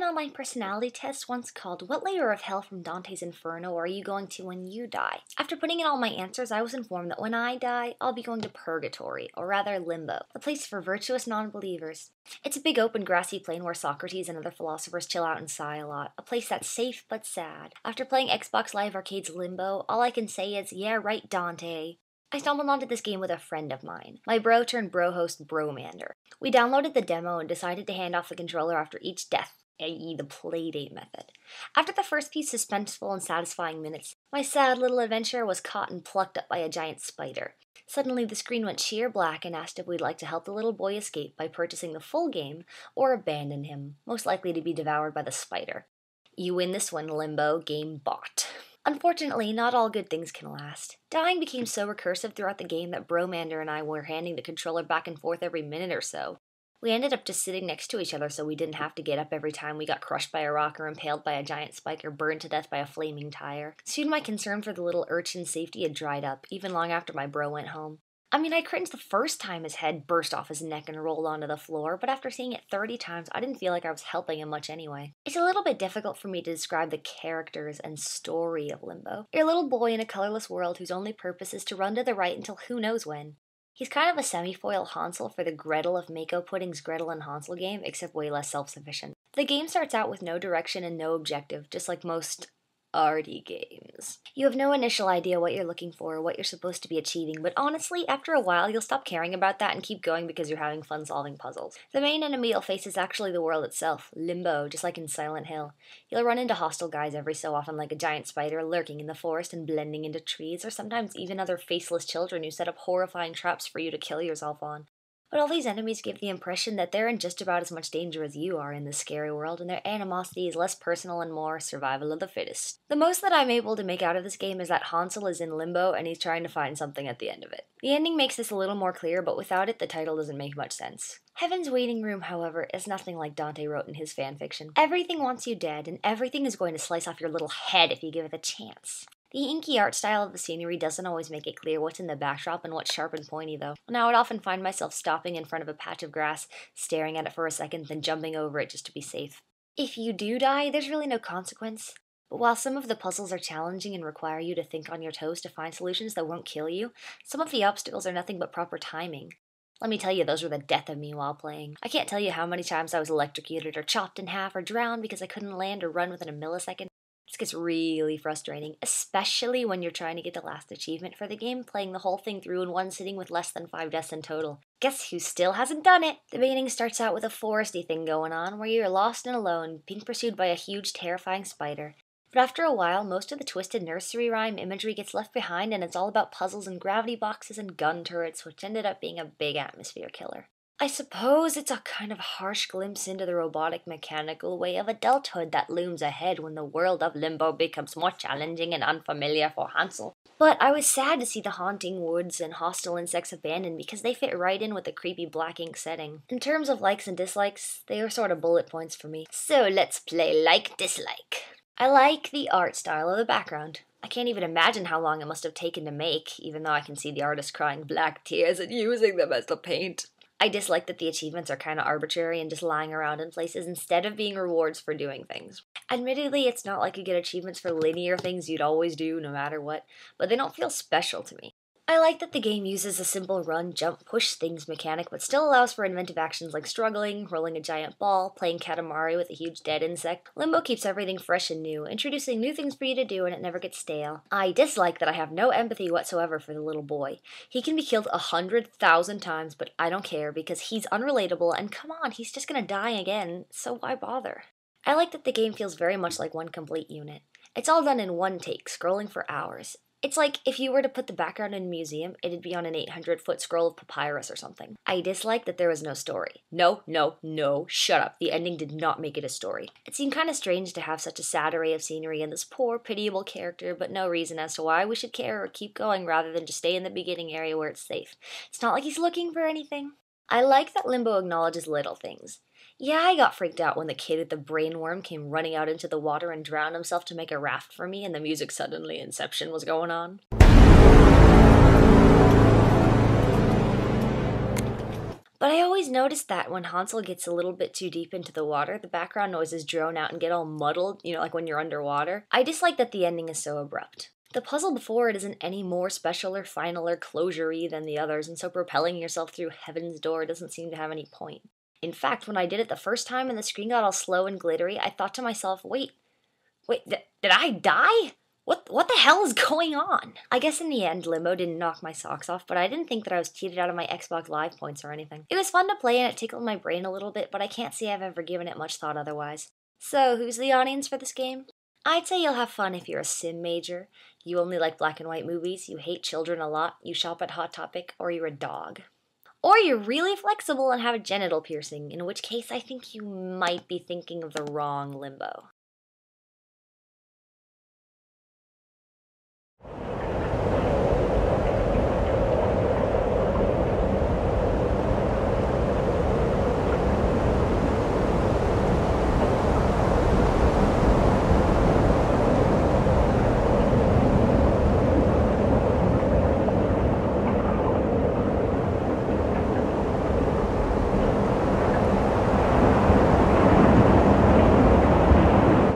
online personality test once called "What layer of hell from Dante's Inferno are you going to when you die?" After putting in all my answers, I was informed that when I die, I'll be going to purgatory, or rather limbo, a place for virtuous non-believers. It's a big open grassy plain where Socrates and other philosophers chill out and sigh a lot, a place that's safe but sad. After playing Xbox Live Arcade's Limbo, all I can say is, yeah right, Dante. I stumbled onto this game with a friend of mine, my bro turned brohost Bromander. We downloaded the demo and decided to hand off the controller after each death, i.e. the playdate method. After the first few suspenseful and satisfying minutes, my sad little adventurer was caught and plucked up by a giant spider. Suddenly the screen went sheer black and asked if we'd like to help the little boy escape by purchasing the full game or abandon him, most likely to be devoured by the spider. You win this one, Limbo, game bought. Unfortunately, not all good things can last. Dying became so recursive throughout the game that Bromander and I were handing the controller back and forth every minute or so. We ended up just sitting next to each other so we didn't have to get up every time we got crushed by a rock or impaled by a giant spike or burned to death by a flaming tire. Soon my concern for the little urchin's safety had dried up, even long after my bro went home. I cringed the first time his head burst off his neck and rolled onto the floor, but after seeing it 30 times, I didn't feel like I was helping him much anyway. It's a little bit difficult for me to describe the characters and story of Limbo. You're a little boy in a colorless world whose only purpose is to run to the right until who knows when. He's kind of a semi-foil Hansel for the Gretel of Mako Pudding's Gretel and Hansel game, except way less self-sufficient. The game starts out with no direction and no objective, just like most arty games. You have no initial idea what you're looking for or what you're supposed to be achieving, but honestly, after a while, you'll stop caring about that and keep going because you're having fun solving puzzles. The main enemy you'll face is actually the world itself, Limbo, just like in Silent Hill. You'll run into hostile guys every so often like a giant spider lurking in the forest and blending into trees, or sometimes even other faceless children who set up horrifying traps for you to kill yourself on. But all these enemies give the impression that they're in just about as much danger as you are in this scary world, and their animosity is less personal and more survival of the fittest. The most that I'm able to make out of this game is that Hansel is in limbo and he's trying to find something at the end of it. The ending makes this a little more clear, but without it, the title doesn't make much sense. Heaven's Waiting Room, however, is nothing like Dante wrote in his fanfiction. Everything wants you dead, and everything is going to slice off your little head if you give it a chance. The inky art style of the scenery doesn't always make it clear what's in the backdrop and what's sharp and pointy, though. And I would often find myself stopping in front of a patch of grass, staring at it for a second, then jumping over it just to be safe. If you do die, there's really no consequence. But while some of the puzzles are challenging and require you to think on your toes to find solutions that won't kill you, some of the obstacles are nothing but proper timing. Let me tell you, those were the death of me while playing. I can't tell you how many times I was electrocuted or chopped in half or drowned because I couldn't land or run within a millisecond. This gets really frustrating, especially when you're trying to get the last achievement for the game, playing the whole thing through in one sitting with less than 5 deaths in total. Guess who still hasn't done it? The beginning starts out with a foresty thing going on, where you're lost and alone, being pursued by a huge, terrifying spider. But after a while, most of the twisted nursery rhyme imagery gets left behind, and it's all about puzzles and gravity boxes and gun turrets, which ended up being a big atmosphere killer. I suppose it's a kind of harsh glimpse into the robotic mechanical way of adulthood that looms ahead when the world of Limbo becomes more challenging and unfamiliar for Hansel. But I was sad to see the haunting woods and hostile insects abandoned because they fit right in with the creepy black ink setting. In terms of likes and dislikes, they are sort of bullet points for me. So let's play like-dislike. I like the art style of the background. I can't even imagine how long it must have taken to make, even though I can see the artist crying black tears and using them as the paint. I dislike that the achievements are kind of arbitrary and just lying around in places instead of being rewards for doing things. Admittedly, it's not like you get achievements for linear things you'd always do no matter what, but they don't feel special to me. I like that the game uses a simple run, jump, push things mechanic, but still allows for inventive actions like struggling, rolling a giant ball, playing Katamari with a huge dead insect. Limbo keeps everything fresh and new, introducing new things for you to do and it never gets stale. I dislike that I have no empathy whatsoever for the little boy. He can be killed 100,000 times, but I don't care because he's unrelatable and come on, he's just gonna die again, so why bother? I like that the game feels very much like one complete unit. It's all done in one take, scrolling for hours. It's like if you were to put the background in a museum, it'd be on an 800-foot scroll of papyrus or something. I dislike that there was no story. No, shut up. The ending did not make it a story. It seemed kind of strange to have such a sad array of scenery and this poor, pitiable character, but no reason as to why we should care or keep going rather than just stay in the beginning area where it's safe. It's not like he's looking for anything. I like that Limbo acknowledges little things. Yeah, I got freaked out when the kid with the brainworm came running out into the water and drowned himself to make a raft for me and the music suddenly Inception was going on. But I always notice that when Hansel gets a little bit too deep into the water, the background noises drone out and get all muddled, like when you're underwater. I dislike that the ending is so abrupt. The puzzle before it isn't any more special or final or closure-y than the others, and so propelling yourself through heaven's door doesn't seem to have any point. In fact, when I did it the first time and the screen got all slow and glittery, I thought to myself, wait, did I die? What the hell is going on? I guess in the end, Limbo didn't knock my socks off, but I didn't think that I was cheated out of my Xbox Live points or anything. It was fun to play and it tickled my brain a little bit, but I can't say I've ever given it much thought otherwise. So, who's the audience for this game? I'd say you'll have fun if you're a sim major, you only like black and white movies, you hate children a lot, you shop at Hot Topic, or you're a dog. Or you're really flexible and have a genital piercing, in which case I think you might be thinking of the wrong Limbo.